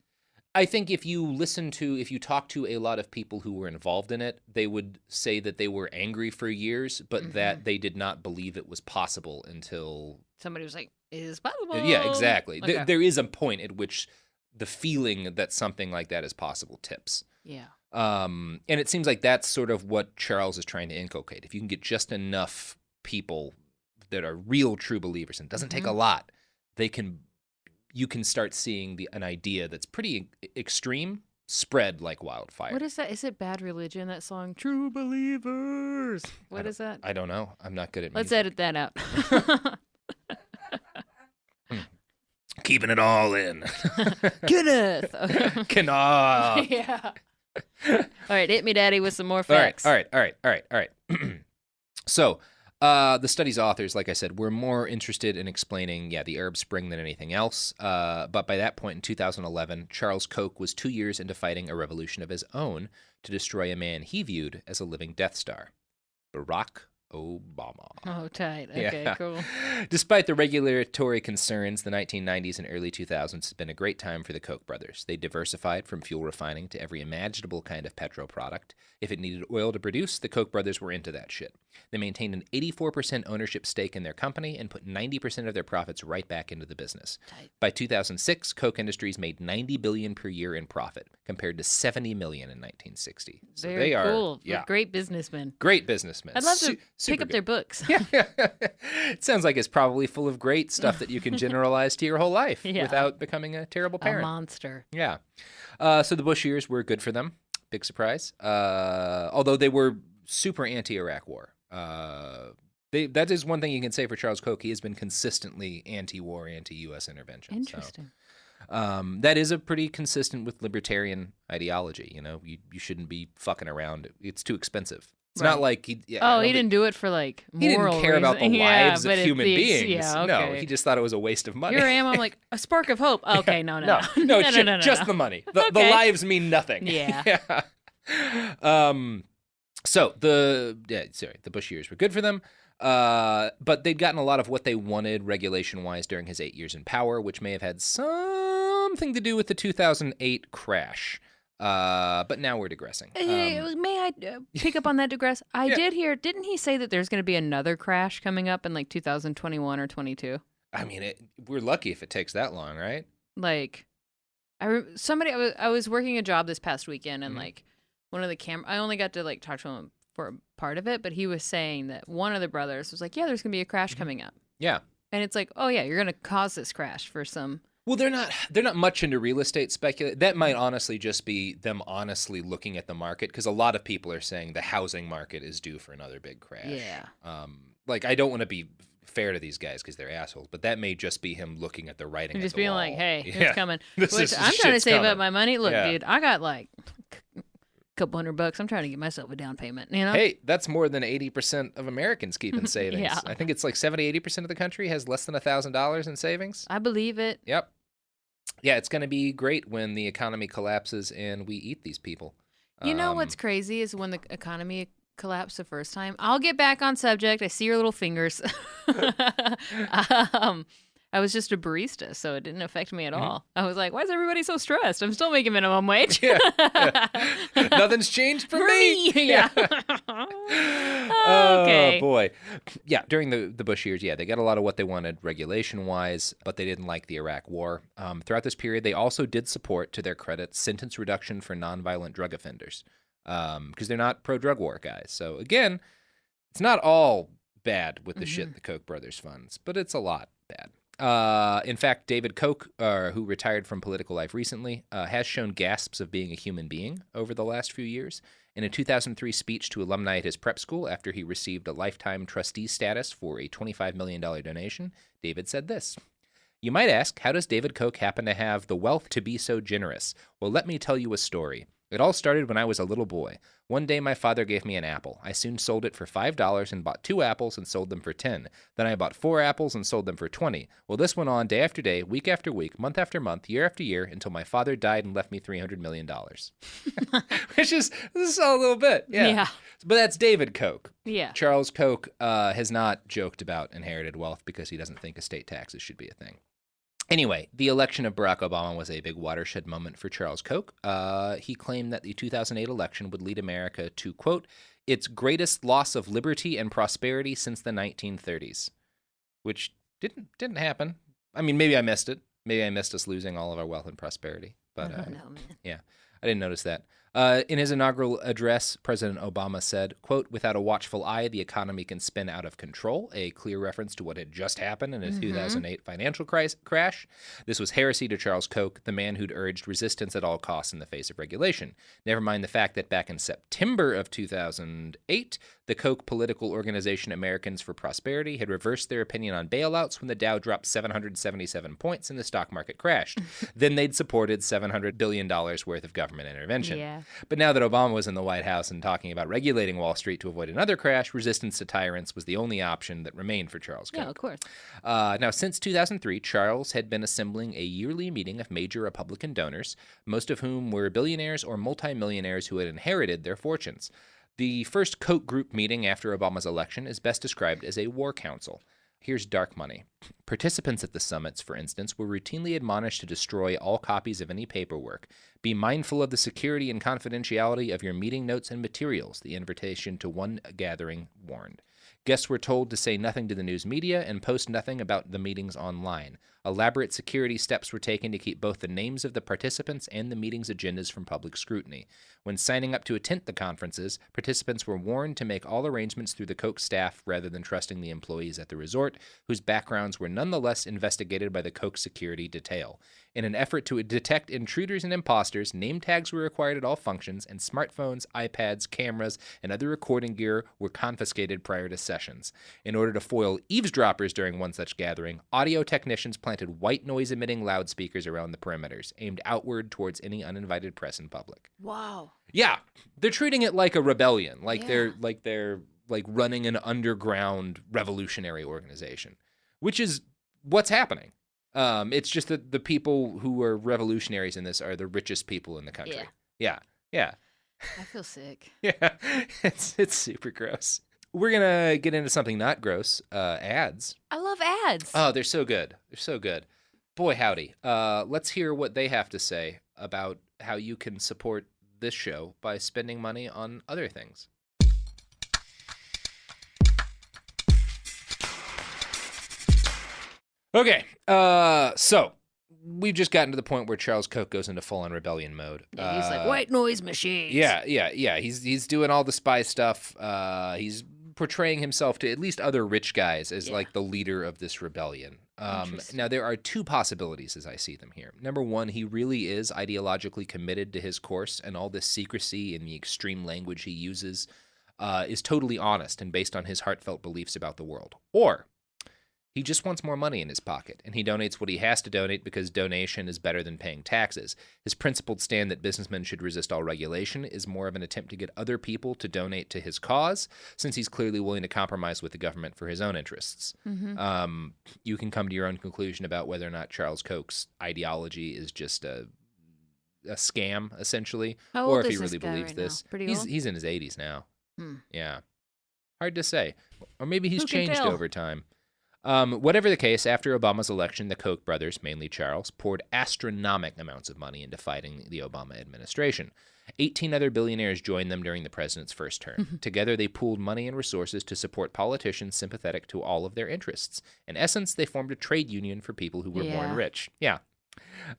I think if you talk to a lot of people who were involved in it, they would say that they were angry for years, but that they did not believe it was possible until somebody was like, it is possible. Yeah, exactly. Okay. There is a point at which the feeling that something like that is possible tips. Yeah. And it seems like that's sort of what Charles is trying to inculcate. If you can get just enough people that are real true believers, and it doesn't take a lot, you can start seeing an idea that's pretty extreme spread like wildfire. What is that? Is it Bad Religion, that song? True Believers. What is that? I don't know. I'm not good at music. Let's edit that out. Keeping it all in. Kenneth. Kenneth. Yeah. All right, hit me, Daddy, with some more facts. All right. So, the study's authors, like I said, were more interested in explaining, the Arab Spring than anything else. But by that point in 2011, Charles Koch was 2 years into fighting a revolution of his own to destroy a man he viewed as a living Death Star, Barack Obama. Oh, tight. Okay, cool. Despite the regulatory concerns, the 1990s and early 2000s has been a great time for the Koch brothers. They diversified from fuel refining to every imaginable kind of petro product. If it needed oil to produce, the Koch brothers were into that shit. They maintained an 84% ownership stake in their company and put 90% of their profits right back into the business. Tight. By 2006, Koch Industries made $90 billion per year in profit, compared to $70 million in 1960. So Very they are cool. Great businessmen. Great businessmen. I'd love to Pick up their books. Yeah. It sounds like it's probably full of great stuff that you can generalize to your whole life without becoming a terrible parent. A monster. Yeah. So the Bush years were good for them. Big surprise. Although they were super anti-Iraq war. That is one thing you can say for Charles Koch. He has been consistently anti-war, anti-U.S. intervention. Interesting. So, that is a pretty consistent with libertarian ideology. You know, you shouldn't be fucking around. It's too expensive. It's not like he didn't do it for like moral He didn't care about the lives of human beings. Yeah, okay. No, he just thought it was a waste of money. Here I am. I'm like a spark of hope. Okay, no. Just the money. The lives mean nothing. Yeah. So the Bush years were good for them. But they'd gotten a lot of what they wanted regulation-wise during his 8 years in power, which may have had something to do with the 2008 crash. But now we're digressing. May I pick up on that digress? I did hear, didn't he say that there's going to be another crash coming up in like 2021 or 22? I mean, we're lucky if it takes that long, right? Like, I was working a job this past weekend, and like one of the I only got to like talk to him for part of it, but he was saying that one of the brothers was like, yeah, there's going to be a crash coming up. Yeah. And it's like, oh yeah, you're going to cause this crash for some... Well, they're not much into real estate speculation. That might honestly just be them honestly looking at the market, because a lot of people are saying the housing market is due for another big crash. Yeah. Like, I don't want to be fair to these guys because they're assholes, but that may just be him looking at the writing and just the being wall. like, hey, it's coming. Which I'm trying to shit's save coming. up my money. Look, dude, I got like a couple $100. I'm trying to get myself a down payment, you know? Hey, that's more than 80% of Americans keep in savings. Yeah. I think it's like 70-80% of the country has less than $1,000 in savings. I believe it. Yep. Yeah, it's going to be great when the economy collapses and we eat these people. You know what's crazy is when the economy collapsed the first time. I'll get back on subject. I see your little fingers. I was just a barista, so it didn't affect me at all. I was like, why is everybody so stressed? I'm still making minimum wage. Yeah. Nothing's changed for me. Yeah. Okay. Oh, boy. Yeah, during the Bush years, they got a lot of what they wanted regulation-wise, but they didn't like the Iraq war. Throughout this period, they also did support, to their credit, sentence reduction for nonviolent drug offenders, because they're not pro-drug war guys. So, again, it's not all bad with the shit the Koch brothers funds, but it's a lot bad. In fact, David Koch, who retired from political life recently, has shown gasps of being a human being over the last few years. In a 2003 speech to alumni at his prep school after he received a lifetime trustee status for a $25 million donation, David said this: "You might ask, how does David Koch happen to have the wealth to be so generous? Well, let me tell you a story. It all started when I was a little boy. One day my father gave me an apple. I soon sold it for $5 and bought 2 apples and sold them for 10. Then I bought 4 apples and sold them for 20. Well, this went on day after day, week after week, month after month, year after year, until my father died and left me $300 million. Which is, this is a little bit. Yeah. But that's David Koch. Yeah. Charles Koch has not joked about inherited wealth because he doesn't think estate taxes should be a thing. Anyway, the election of Barack Obama was a big watershed moment for Charles Koch. He claimed that the 2008 election would lead America to, quote, its greatest loss of liberty and prosperity since the 1930s, which didn't happen. I mean, maybe I missed it. Maybe I missed us losing all of our wealth and prosperity. But I don't know, man. Yeah, I didn't notice that. In his inaugural address, President Obama said, quote, without a watchful eye, the economy can spin out of control, a clear reference to what had just happened in a 2008 financial crash. This was heresy to Charles Koch, the man who'd urged resistance at all costs in the face of regulation. Never mind the fact that back in September of 2008, the Koch political organization Americans for Prosperity had reversed their opinion on bailouts when the Dow dropped 777 points and the stock market crashed. Then they'd supported $700 billion worth of government intervention. Yeah. But now that Obama was in the White House and talking about regulating Wall Street to avoid another crash, resistance to tyrants was the only option that remained for Charles Koch. Yeah, of course. Now, since 2003, Charles had been assembling a yearly meeting of major Republican donors, most of whom were billionaires or multimillionaires who had inherited their fortunes. The first Koch group meeting after Obama's election is best described as a war council. Here's dark money. Participants at the summits, for instance, were routinely admonished to destroy all copies of any paperwork. Be mindful of the security and confidentiality of your meeting notes and materials, the invitation to one gathering warned. Guests were told to say nothing to the news media and post nothing about the meetings online. Elaborate security steps were taken to keep both the names of the participants and the meeting's agendas from public scrutiny. When signing up to attend the conferences, participants were warned to make all arrangements through the Koch staff rather than trusting the employees at the resort, whose backgrounds were nonetheless investigated by the Koch security detail. In an effort to detect intruders and imposters, name tags were required at all functions, and smartphones, iPads, cameras, and other recording gear were confiscated prior to sessions. In order to foil eavesdroppers during one such gathering, audio technicians planted white noise-emitting loudspeakers around the perimeters, aimed outward towards any uninvited press and public. Wow. Yeah, they're treating it like a rebellion, like they're running an underground revolutionary organization, which is what's happening. It's just that the people who are revolutionaries in this are the richest people in the country. Yeah. I feel sick. Yeah, it's super gross. We're gonna get into something not gross. Ads. I love ads. Oh, they're so good. They're so good. Boy, howdy. Let's hear what they have to say about how you can support this show by spending money on other things. Okay, so we've just gotten to the point where Charles Koch goes into full-on rebellion mode. Yeah, he's like, white noise machines. Yeah. He's doing all the spy stuff. He's portraying himself to at least other rich guys as like the leader of this rebellion. Now, there are two possibilities as I see them here. Number one, he really is ideologically committed to his course, and all this secrecy and the extreme language he uses is totally honest and based on his heartfelt beliefs about the world. Or he just wants more money in his pocket, and he donates what he has to donate because donation is better than paying taxes. His principled stand that businessmen should resist all regulation is more of an attempt to get other people to donate to his cause, since he's clearly willing to compromise with the government for his own interests. Mm-hmm. You can come to your own conclusion about whether or not Charles Koch's ideology is just a scam, essentially, or if he really believes this. He's in his 80s now. Yeah. Hard to say. Or maybe he's changed over time. Whatever the case, after Obama's election, the Koch brothers, mainly Charles, poured astronomical amounts of money into fighting the Obama administration. 18 other billionaires joined them during the president's first term. Together, they pooled money and resources to support politicians sympathetic to all of their interests. In essence, they formed a trade union for people who were born rich. Yeah.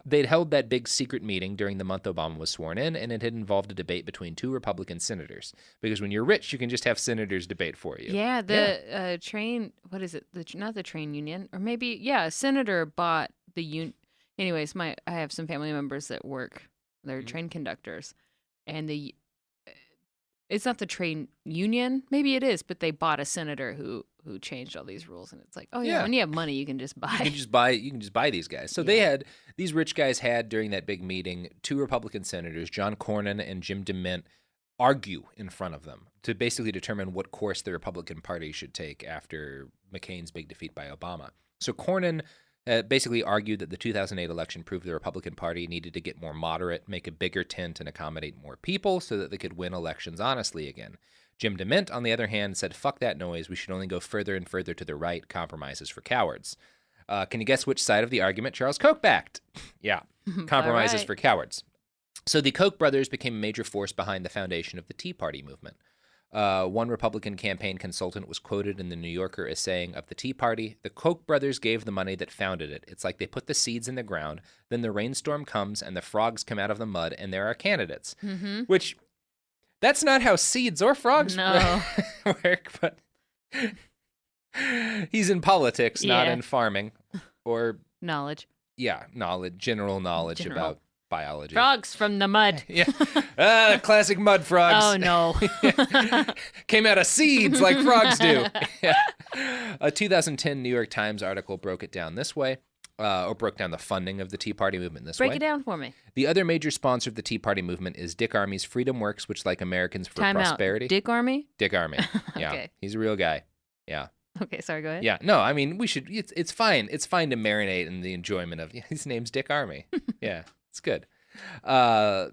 They'd held that big secret meeting during the month Obama was sworn in, and it had involved a debate between two Republican senators. Because when you're rich, you can just have senators debate for you. Yeah, the train, what is it? Not the train union, or maybe, a senator bought the union. Anyways, I have some family members that work, they're train conductors, and it's not the train union, maybe it is, but they bought a senator who changed all these rules, and it's like, when you have money, you can just buy. You can just buy these guys. So these rich guys had during that big meeting two Republican senators, John Cornyn and Jim DeMint, argue in front of them to basically determine what course the Republican Party should take after McCain's big defeat by Obama. So Cornyn basically argued that the 2008 election proved the Republican Party needed to get more moderate, make a bigger tent, and accommodate more people so that they could win elections honestly again. Jim DeMint, on the other hand, said, fuck that noise, we should only go further and further to the right, compromises for cowards. Can you guess which side of the argument Charles Koch backed? Yeah, compromises for cowards. So the Koch brothers became a major force behind the foundation of the Tea Party movement. One Republican campaign consultant was quoted in the New Yorker as saying of the Tea Party, the Koch brothers gave the money that founded it. It's like they put the seeds in the ground, then the rainstorm comes and the frogs come out of the mud and there are candidates. Mm-hmm. Which, that's not how seeds or frogs work, but he's in politics, not in farming or knowledge. Yeah, general knowledge about biology. Frogs from the mud. Classic mud frogs. Oh, no. Came out of seeds like frogs do. A 2010 New York Times article broke it down this way, or broke down the funding of the Tea Party movement this way. Break it down for me. The other major sponsor of the Tea Party movement is Dick Armey's Freedom Works, which, like Americans for Prosperity. Dick Armey? Dick Armey. Yeah. Okay. He's a real guy. Yeah. Okay, sorry, go ahead. Yeah, no, I mean, we should, it's fine. It's fine to marinate in the enjoyment of, his name's Dick Armey. Yeah, it's good. The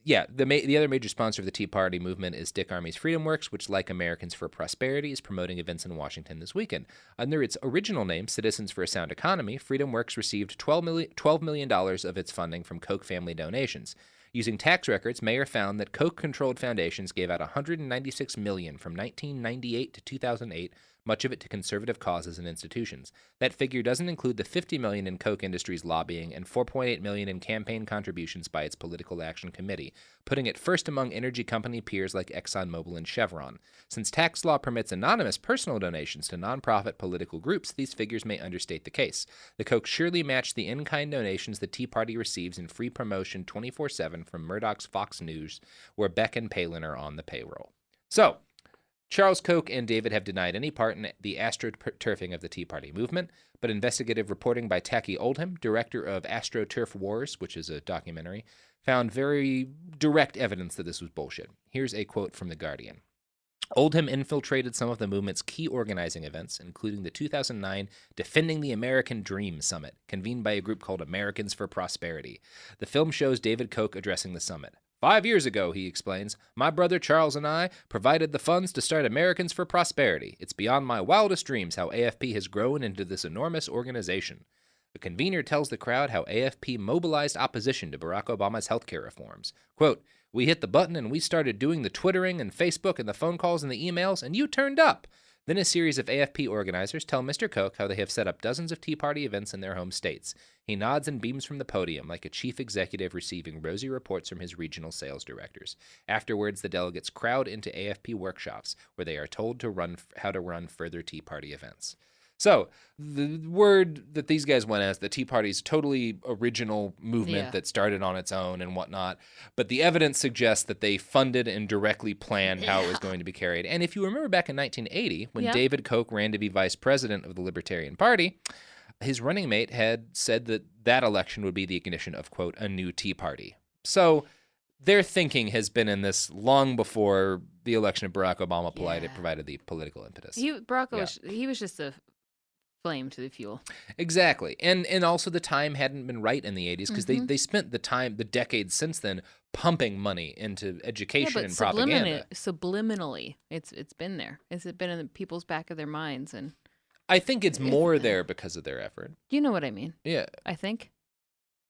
other major sponsor of the Tea Party movement is Dick Armey's Freedom Works, which, like Americans for Prosperity, is promoting events in Washington this weekend. Under its original name, Citizens for a Sound Economy, Freedom Works received $12 million of its funding from Koch family donations. Using tax records, Mayer found that Koch-controlled foundations gave out $196 million from 1998 to 2008, much of it to conservative causes and institutions. That figure doesn't include the $50 million in Koch Industries lobbying and $4.8 million in campaign contributions by its Political Action Committee, putting it first among energy company peers like ExxonMobil and Chevron. Since tax law permits anonymous personal donations to nonprofit political groups, these figures may understate the case. The Koch surely matched the in-kind donations the Tea Party receives in free promotion 24/7 from Murdoch's Fox News, where Beck and Palin are on the payroll. So, Charles Koch and David have denied any part in the astroturfing of the Tea Party movement, but investigative reporting by Taki Oldham, director of AstroTurf Wars, which is a documentary, found very direct evidence that this was bullshit. Here's a quote from The Guardian. Oldham infiltrated some of the movement's key organizing events, including the 2009 Defending the American Dream Summit, convened by a group called Americans for Prosperity. The film shows David Koch addressing the summit. 5 years ago, he explains, my brother Charles and I provided the funds to start Americans for Prosperity. It's beyond my wildest dreams how AFP has grown into this enormous organization. The convener tells the crowd how AFP mobilized opposition to Barack Obama's healthcare reforms. Quote, we hit the button and we started doing the Twittering and Facebook and the phone calls and the emails, and you turned up. Then a series of AFP organizers tell Mr. Koch how they have set up dozens of Tea Party events in their home states. He nods and beams from the podium like a chief executive receiving rosy reports from his regional sales directors. Afterwards, the delegates crowd into AFP workshops where they are told how to run further Tea Party events. So, the word that these guys went as the Tea Party's totally original movement that started on its own and whatnot, but the evidence suggests that they funded and directly planned how it was going to be carried. And if you remember back in 1980, when David Koch ran to be vice president of the Libertarian Party, his running mate had said that that election would be the ignition of, quote, a new Tea Party. So, their thinking has been in this long before the election of Barack Obama provided the political impetus. He was just a flame to the fuel. Exactly. And also the time hadn't been right in the 80s because they spent the decades since then pumping money into education and propaganda. Subliminally, it's been there. It's been in the people's back of their minds, and I think it's more there because of their effort. You know what I mean? Yeah. I think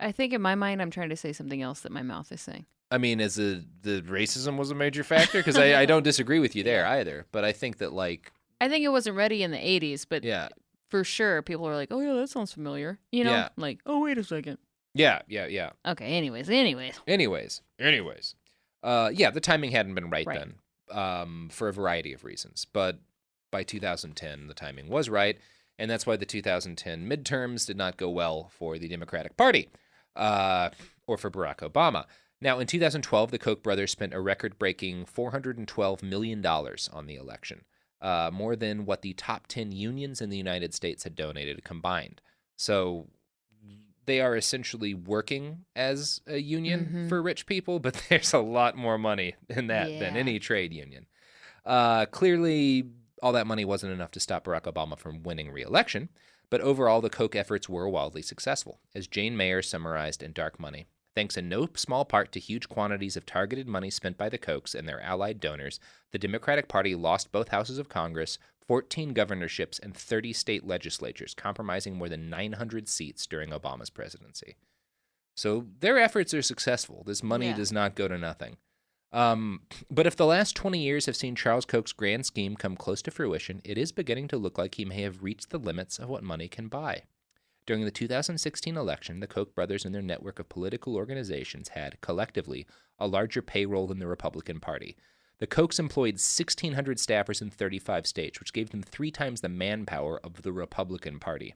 in my mind I'm trying to say something else that my mouth is saying. I mean, the racism was a major factor because I don't disagree with you there either, but I think that I think it wasn't ready in the 80s, but for sure, people are like, oh, yeah, that sounds familiar. You know? Yeah. Like, oh, wait a second. Yeah. Okay, anyways. The timing hadn't been right then for a variety of reasons. But by 2010, the timing was right, and that's why the 2010 midterms did not go well for the Democratic Party or for Barack Obama. Now, in 2012, the Koch brothers spent a record-breaking $412 million on the election. More than what the top 10 unions in the United States had donated combined. So they are essentially working as a union for rich people, but there's a lot more money in that than any trade union. Clearly, all that money wasn't enough to stop Barack Obama from winning re-election, but overall, the Koch efforts were wildly successful. As Jane Mayer summarized in Dark Money, thanks in no small part to huge quantities of targeted money spent by the Kochs and their allied donors, the Democratic Party lost both houses of Congress, 14 governorships, and 30 state legislatures, compromising more than 900 seats during Obama's presidency. So their efforts are successful. This money does not go to nothing. But if the last 20 years have seen Charles Koch's grand scheme come close to fruition, it is beginning to look like he may have reached the limits of what money can buy. During the 2016 election, the Koch brothers and their network of political organizations had, collectively, a larger payroll than the Republican Party. The Kochs employed 1,600 staffers in 35 states, which gave them 3 times the manpower of the Republican Party.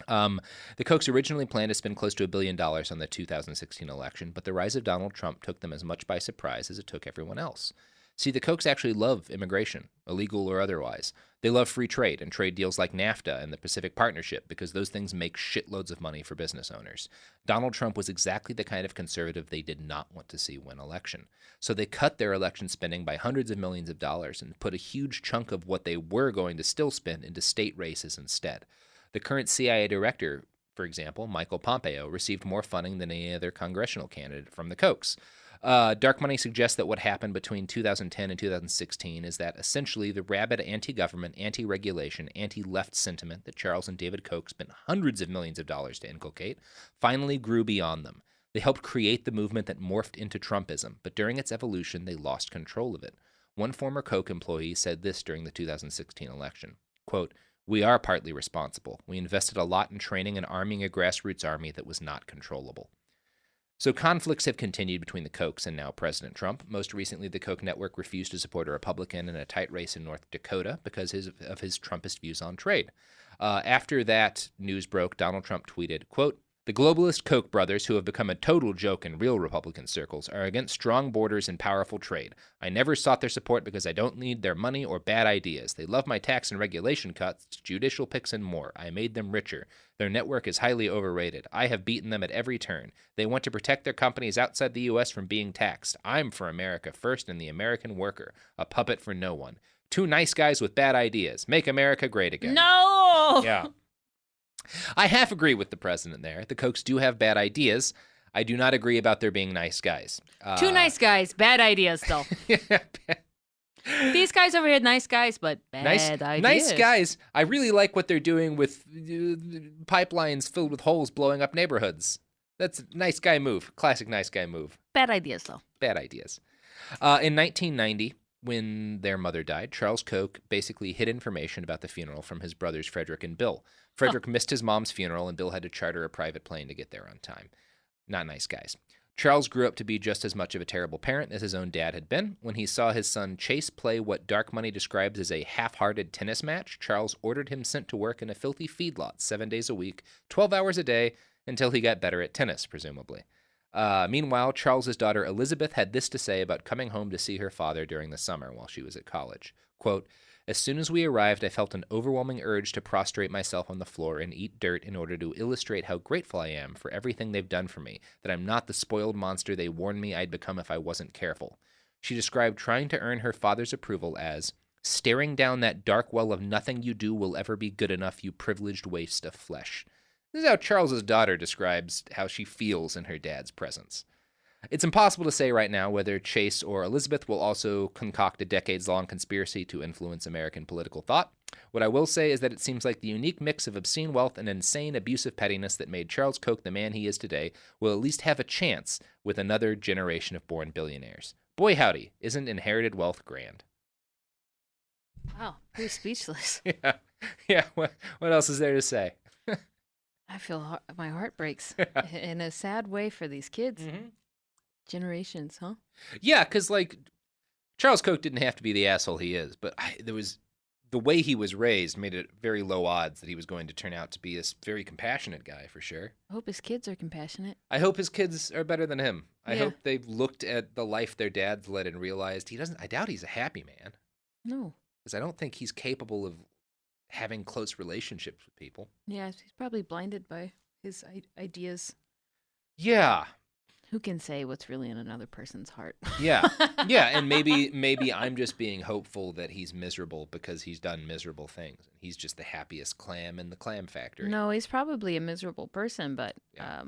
The Kochs originally planned to spend close to $1 billion on the 2016 election, but the rise of Donald Trump took them as much by surprise as it took everyone else. See, the Kochs actually love immigration, illegal or otherwise. They love free trade and trade deals like NAFTA and the Pacific Partnership because those things make shitloads of money for business owners. Donald Trump was exactly the kind of conservative they did not want to see win election. So they cut their election spending by hundreds of millions of dollars and put a huge chunk of what they were going to still spend into state races instead. The current CIA director, for example, Michael Pompeo, received more funding than any other congressional candidate from the Kochs. Dark Money suggests that what happened between 2010 and 2016 is that essentially the rabid anti-government, anti-regulation, anti-left sentiment that Charles and David Koch spent hundreds of millions of dollars to inculcate finally grew beyond them. They helped create the movement that morphed into Trumpism, but during its evolution, they lost control of it. One former Koch employee said this during the 2016 election. Quote, "We are partly responsible. We invested a lot in training and arming a grassroots army that was not controllable." So conflicts have continued between the Kochs and now President Trump. Most recently, the Koch network refused to support a Republican in a tight race in North Dakota because of his Trumpist views on trade. After that news broke, Donald Trump tweeted, quote, "The globalist Koch brothers, who have become a total joke in real Republican circles, are against strong borders and powerful trade. I never sought their support because I don't need their money or bad ideas. They love my tax and regulation cuts, judicial picks, and more. I made them richer. Their network is highly overrated. I have beaten them at every turn. They want to protect their companies outside the U.S. from being taxed. I'm for America first and the American worker, a puppet for no one. Two nice guys with bad ideas. Make America great again." No! Yeah. I half agree with the president there. The Kochs do have bad ideas. I do not agree about there being nice guys. Two nice guys, bad ideas, though. Yeah, These guys over here, nice guys, but bad ideas. Nice guys. I really like what they're doing with pipelines filled with holes blowing up neighborhoods. That's a nice guy move. Classic nice guy move. Bad ideas, though. Bad ideas. In 1990, when their mother died, Charles Koch basically hid information about the funeral from his brothers Frederick and Bill. Frederick missed his mom's funeral, and Bill had to charter a private plane to get there on time. Not nice guys. Charles grew up to be just as much of a terrible parent as his own dad had been. When he saw his son Chase play what Dark Money describes as a half-hearted tennis match, Charles ordered him sent to work in a filthy feedlot 7 days a week, 12 hours a day, until he got better at tennis, presumably. Meanwhile, Charles's daughter Elizabeth had this to say about coming home to see her father during the summer while she was at college. Quote, "As soon as we arrived, I felt an overwhelming urge to prostrate myself on the floor and eat dirt in order to illustrate how grateful I am for everything they've done for me, that I'm not the spoiled monster they warned me I'd become if I wasn't careful." She described trying to earn her father's approval as staring down that dark well of nothing you do will ever be good enough, you privileged waste of flesh. This is how Charles's daughter describes how she feels in her dad's presence. It's impossible to say right now whether Chase or Elizabeth will also concoct a decades-long conspiracy to influence American political thought. What I will say is that it seems like the unique mix of obscene wealth and insane abusive pettiness that made Charles Koch the man he is today will at least have a chance with another generation of born billionaires. Boy howdy, isn't inherited wealth grand? Wow, pretty speechless. Yeah. What else is there to say? I feel my heart breaks in a sad way for these kids. Mm-hmm. Generations, huh? Yeah, because, like, Charles Koch didn't have to be the asshole he is, but the way he was raised made it very low odds that he was going to turn out to be this very compassionate guy, for sure. I hope his kids are compassionate. I hope his kids are better than him. I Yeah. hope they've looked at the life their dad's led and realized I doubt he's a happy man. No. Because I don't think he's capable of having close relationships with people. Yeah, he's probably blinded by his ideas. Yeah. Who can say what's really in another person's heart? Yeah. Yeah, and maybe I'm just being hopeful that he's miserable because he's done miserable things. He's just the happiest clam in the clam factory. No, he's probably a miserable person, but Yeah.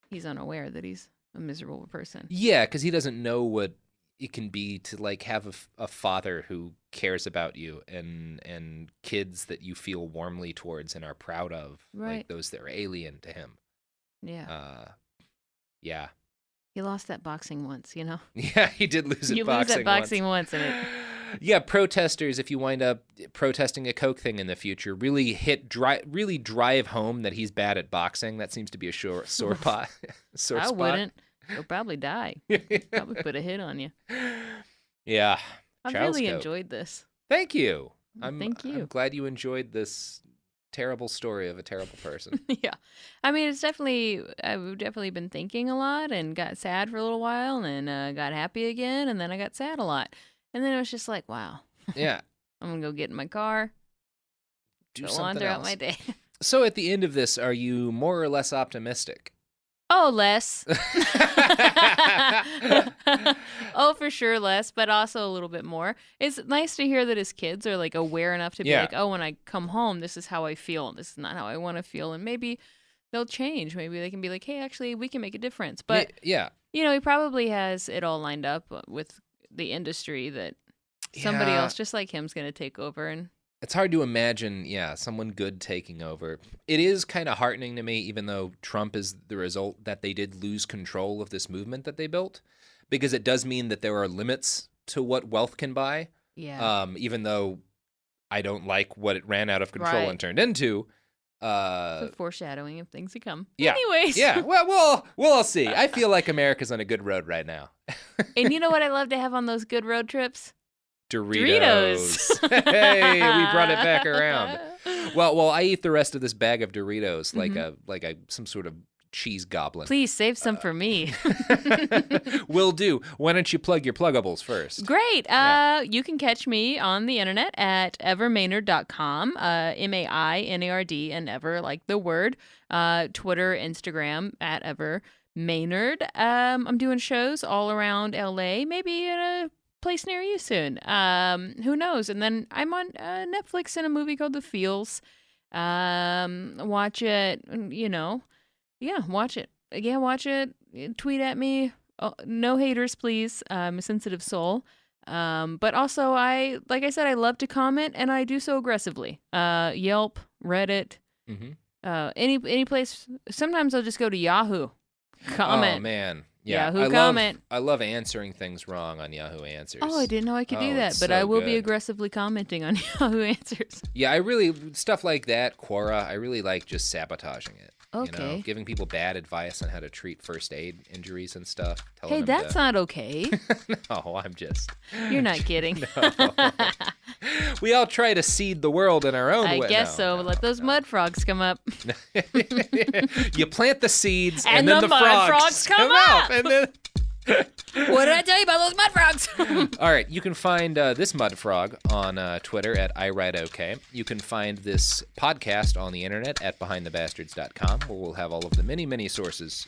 he's unaware that he's a miserable person. Yeah, because he doesn't know what it can be to, like, have a father who cares about you and kids that you feel warmly towards and are proud of, Right. like those that are alien to him. Yeah. Yeah. He lost that boxing once, you know? Yeah, he did lose it You boxing lose that boxing once and it... Yeah, protesters, if you wind up protesting a Koch thing in the future, really drive home that he's bad at boxing. That seems to be a sore spot. I wouldn't. You'll probably die. Probably put a hit on you. Yeah. I've Charles really Koch. enjoyed this. Thank you. Thank you. I'm glad you enjoyed this terrible story of a terrible person. Yeah. I mean, I've definitely been thinking a lot and got sad for a little while and then got happy again and then I got sad a lot. And then it was just like, wow. Yeah. I'm going to go get in my car. Do go something on throughout else. my day. So at the end of this, are you more or less optimistic? Oh, less. Oh, for sure less, but also a little bit more. It's nice to hear that his kids are like aware enough to be Yeah. like, oh, when I come home, this is how I feel. This is not how I want to feel. And maybe they'll change. Maybe they can be like, hey, actually, we can make a difference. But, yeah. you know, he probably has it all lined up with the industry that somebody Yeah. else just like him is going to take over. And It's hard to imagine, someone good taking over. It is kind of heartening to me, even though Trump is the result, that they did lose control of this movement that they built, because it does mean that there are limits to what wealth can buy. yeah. Even though I don't like what it ran out of control and turned into. The foreshadowing of things to come. Yeah. Anyways. Yeah. Well, we'll see. I feel like America's on a good road right now. And you know what I love to have on those good road trips? Doritos. Hey, we brought it back around. Well, I eat the rest of this bag of Doritos like some sort of cheese goblin. Please save some for me. Will do. Why don't you plug your pluggables first? Great. You can catch me on the internet at evermainard.com, MAINARD, and ever like the word. Twitter, Instagram at Ever Mainard. I'm doing shows all around LA, maybe in a place near you soon. Who knows? And then I'm on Netflix in a movie called The Feels. Watch it, Yeah, watch it. Yeah, watch it. Tweet at me. Oh, no haters, please. I'm a sensitive soul. But also, like I said, I love to comment, and I do so aggressively. Yelp, Reddit, any place. Sometimes I'll just go to Yahoo. Comment. Oh, man. Yeah, Yahoo comment. I love answering things wrong on Yahoo Answers. Oh, I didn't know I could do that, but I will be aggressively commenting on Yahoo Answers. Yeah, stuff like that, Quora, I really like just sabotaging it. Okay. Giving people bad advice on how to treat first aid injuries and stuff. Hey, that's not okay. No, I'm just... You're not kidding. No. We all try to seed the world in our own way. I guess so. Let those mud frogs come up. You plant the seeds, and then the mud frogs come up. And then... What did I tell you about those mud frogs? All right, you can find this mud frog on Twitter at iWriteOK. You can find this podcast on the internet at BehindTheBastards.com, where we'll have all of the many, many sources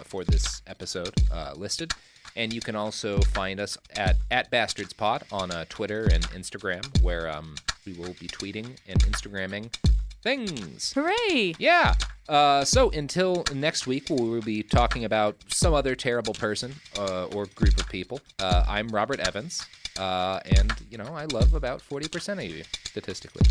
for this episode listed. And you can also find us at BastardsPod on Twitter and Instagram, where we will be tweeting and Instagramming things. Hooray! Yeah. So until next week, we will be talking about some other terrible person or group of people. I'm Robert Evans, and I love about 40% of you statistically.